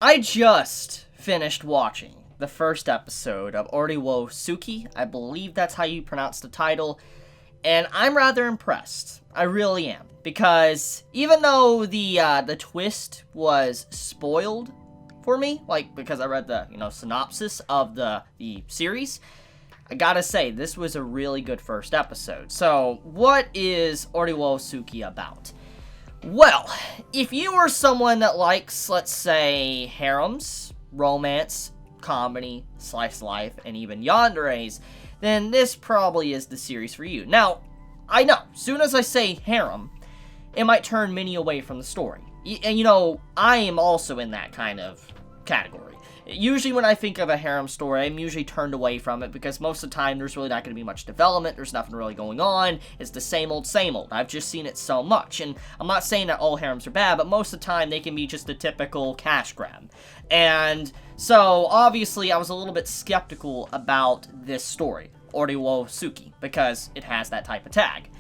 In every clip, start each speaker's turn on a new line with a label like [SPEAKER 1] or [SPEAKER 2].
[SPEAKER 1] I just finished watching the first episode of Oresuki. I believe that's how you pronounce the title. And I'm rather impressed. I really am. Because even though the twist was spoiled for me, like, because I read the, synopsis of the series, I gotta say, this was a really good first episode. So, what is Oresuki about? Well, if you are someone that likes, let's say, harems, romance, comedy, slice of life, and even yanderes, then this probably is the series for you. Now, I know, soon as I say harem, it might turn many away from the story. And I am also in that kind of category. Usually when I think of a harem story, I'm usually turned away from it because most of the time there's really not going to be much development, there's nothing really going on, it's the same old, same old. I've just seen it so much, and I'm not saying that all harems are bad, but most of the time they can be just a typical cash grab. And so, obviously, I was a little bit skeptical about this story, Oresuki, because it has that type of tag.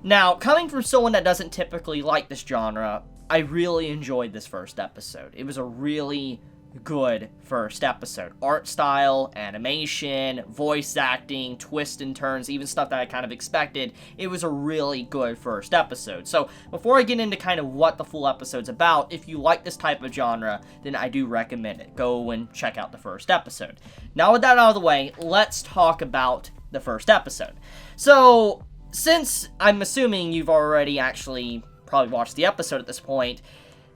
[SPEAKER 1] Now, coming from someone that doesn't typically like this genre, I really enjoyed this first episode. It was a really good first episode. Art style, animation, voice acting, twists and turns, even stuff that I kind of expected. It was a really good first episode. So before I get into kind of what the full episode's about, if you like this type of genre, then I do recommend it. Go and check out the first episode. Now with that out of the way, let's talk about the first episode. So since I'm assuming you've already actually probably watched the episode at this point,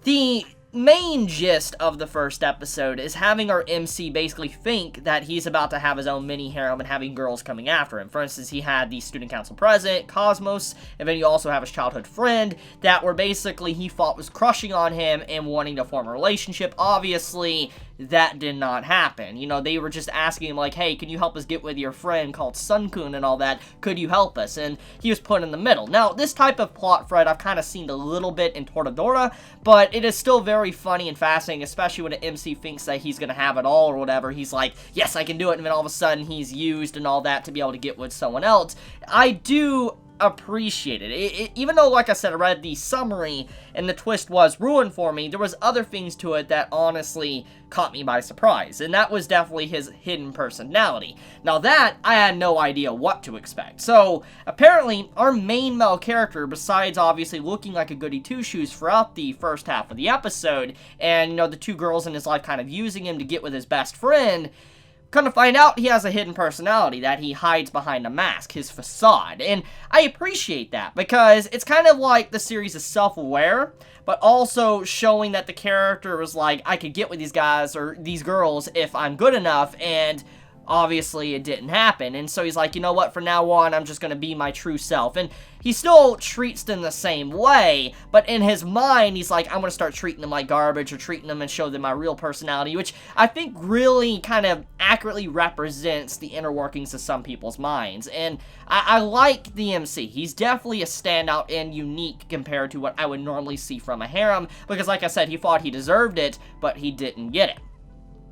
[SPEAKER 1] the main gist of the first episode is having our MC basically think that he's about to have his own mini harem and having girls coming after him. For instance, he had the student council president, Cosmos, and then you also have his childhood friend that were basically he thought was crushing on him and wanting to form a relationship. Obviously, that did not happen. They were just asking him like, hey, can you help us get with your friend called Sun-kun and all that? Could you help us? And he was put in the middle. Now, this type of plot thread I've kind of seen a little bit in Toradora, but it is still very funny and fascinating, especially when an MC thinks that he's going to have it all or whatever. He's like, yes, I can do it, and then all of a sudden he's used and all that to be able to get with someone else. I do appreciate it. Even though, like I said, I read the summary and the twist was ruined for me, there was other things to it that honestly caught me by surprise, and that was definitely his hidden personality. Now that, I had no idea what to expect. So, apparently, our main male character, besides obviously looking like a goody two-shoes throughout the first half of the episode, and, the two girls in his life kind of using him to get with his best friend, come to find out, he has a hidden personality that he hides behind a mask, his facade. And I appreciate that, because it's kind of like the series is self-aware, but also showing that the character was like, I could get with these guys or these girls if I'm good enough, and obviously it didn't happen. And so he's like, you know what, from now on, I'm just going to be my true self. And he still treats them the same way, but in his mind, he's like, I'm going to start treating them like garbage or treating them and show them my real personality, which I think really kind of accurately represents the inner workings of some people's minds. And I like the MC. He's definitely a standout and unique compared to what I would normally see from a harem, because like I said, he thought he deserved it, but he didn't get it.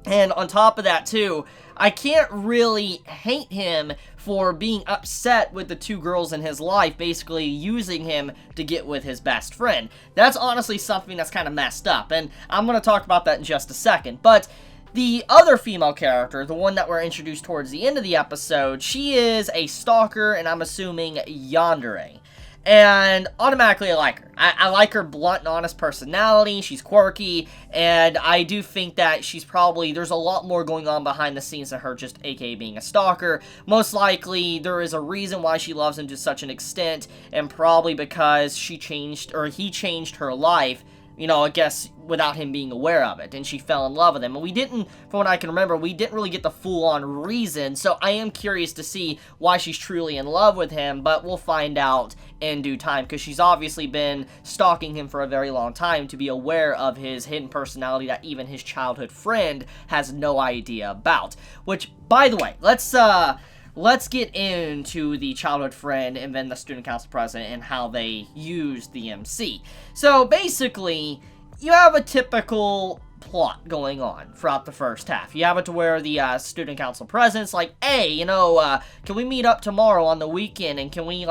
[SPEAKER 1] And on top of that, too, I can't really hate him for being upset with the two girls in his life, basically using him to get with his best friend. That's honestly something that's kind of messed up, and I'm going to talk about that in just a second. But the other female character, the one that we're introduced towards the end of the episode, she is a stalker, and I'm assuming yandere. And automatically I like her. I like her blunt and honest personality, she's quirky, and I do think that she's probably, there's a lot more going on behind the scenes than her just aka being a stalker. Most likely, there is a reason why she loves him to such an extent, and probably because he changed her life, I guess, without him being aware of it, and she fell in love with him. And we didn't, from what I can remember, we didn't really get the full-on reason, so I am curious to see why she's truly in love with him, but we'll find out in due time, because she's obviously been stalking him for a very long time to be aware of his hidden personality that even his childhood friend has no idea about. Which, by the way, let's get into the childhood friend and then the student council president and how they use the MC. So basically, you have a typical plot going on throughout the first half. You have it to where the student council president's like, hey, can we meet up tomorrow on the weekend, and can we,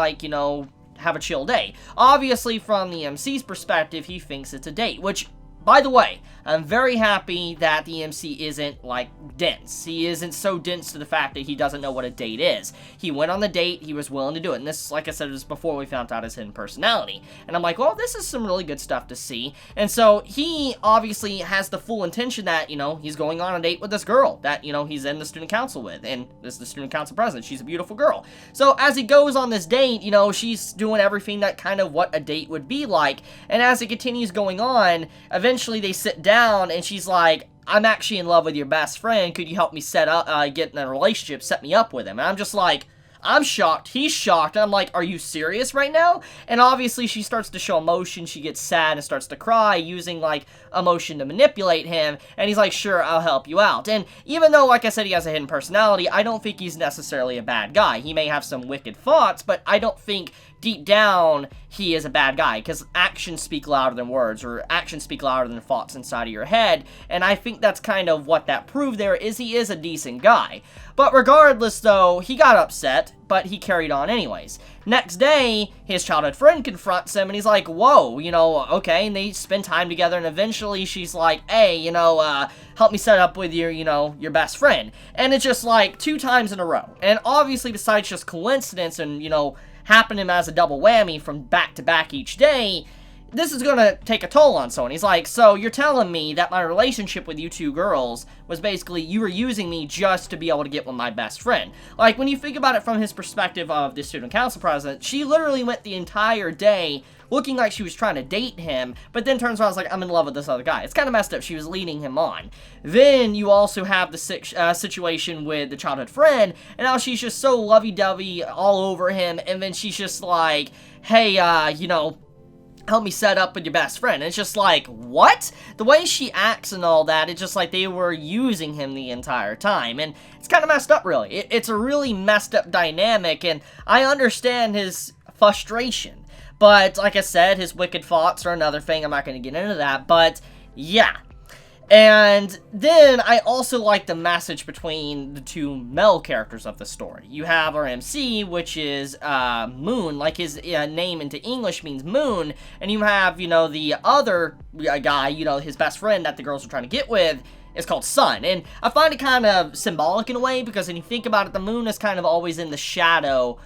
[SPEAKER 1] have a chill day. Obviously, from the MC's perspective, he thinks it's a date, which, by the way, I'm very happy that the MC isn't, like, dense. He isn't so dense to the fact that he doesn't know what a date is. He went on the date, he was willing to do it, and this, like I said, was before we found out his hidden personality. And I'm like, well, this is some really good stuff to see. And so, he obviously has the full intention that, you know, he's going on a date with this girl that, you know, he's in the student council with, and this is the student council president. She's a beautiful girl. So, as he goes on this date, you know, she's doing everything that kind of what a date would be like, and as it continues going on, eventually they sit down, and she's like, I'm actually in love with your best friend. Could you help me set up, get in a relationship, set me up with him? And I'm just like, I'm shocked. He's shocked. And I'm like, are you serious right now? And obviously, she starts to show emotion. She gets sad and starts to cry, using, like, emotion to manipulate him. And he's like, sure, I'll help you out. And even though, like I said, he has a hidden personality, I don't think he's necessarily a bad guy. He may have some wicked thoughts, but I don't think deep down he is a bad guy, because actions speak louder than words, or actions speak louder than thoughts inside of your head, and I think that's kind of what that proved there, is he is a decent guy. But regardless, though, he got upset, but he carried on anyways. Next day, his childhood friend confronts him, and he's like, whoa, you know, okay, and they spend time together, and eventually she's like, hey, you know, help me set up with your, you know, your best friend. And it's just like 2 times in a row. And obviously, besides just coincidence and, you know, happening as a double whammy from back to back each day, this is gonna take a toll on someone. He's like, so you're telling me that my relationship with you 2 girls was basically you were using me just to be able to get with my best friend. Like, when you think about it from his perspective of the student council president, she literally went the entire day looking like she was trying to date him, but then turns around and is like, I'm in love with this other guy. It's kind of messed up. She was leading him on. Then you also have the situation with the childhood friend, and now she's just so lovey-dovey all over him, and then she's just like, hey, you know, help me set up with your best friend. And it's just like, what? The way she acts and all that, it's just like they were using him the entire time. And it's kind of messed up, really. It's a really messed up dynamic, and I understand his frustration. But, like I said, his wicked thoughts are another thing. I'm not going to get into that, but, yeah. And then, I also like the message between the 2 male characters of the story. You have our MC, which is, Moon, like his name into English means moon, and you have, you know, the other guy, you know, his best friend that the girls are trying to get with, is called Sun. And I find it kind of symbolic in a way, because when you think about it, the moon is kind of always in the shadow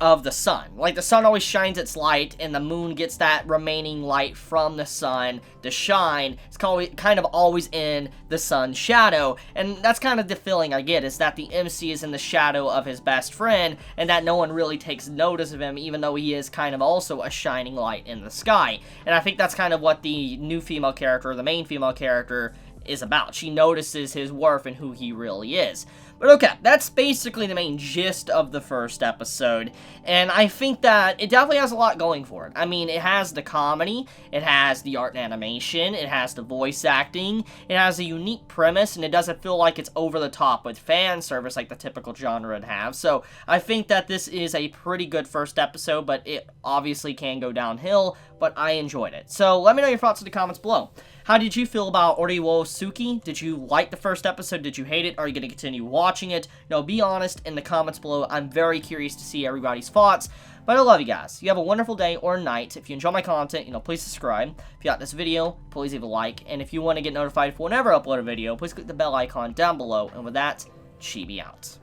[SPEAKER 1] of the sun. Like, the sun always shines its light, and the moon gets that remaining light from the sun to shine. It's kind of always in the sun's shadow, and that's kind of the feeling I get, is that the MC is in the shadow of his best friend, and that no one really takes notice of him, even though he is kind of also a shining light in the sky. And I think that's kind of what the new female character, the main female character, is about. She notices his worth and who he really is. But okay, that's basically the main gist of the first episode, and I think that it definitely has a lot going for it. I mean, it has the comedy, it has the art and animation, it has the voice acting, it has a unique premise, and it doesn't feel like it's over the top with fan service like the typical genre would have. So I think that this is a pretty good first episode, but it obviously can go downhill, but I enjoyed it. So let me know your thoughts in the comments below. How did you feel about Oresuki? Did you like the first episode? Did you hate it? Are you going to continue watching it? No, be honest in the comments below. I'm very curious to see everybody's thoughts. But I love you guys. You have a wonderful day or night. If you enjoy my content, please subscribe. If you like this video, please leave a like. And if you want to get notified for whenever I upload a video, please click the bell icon down below. And with that, Chibi out.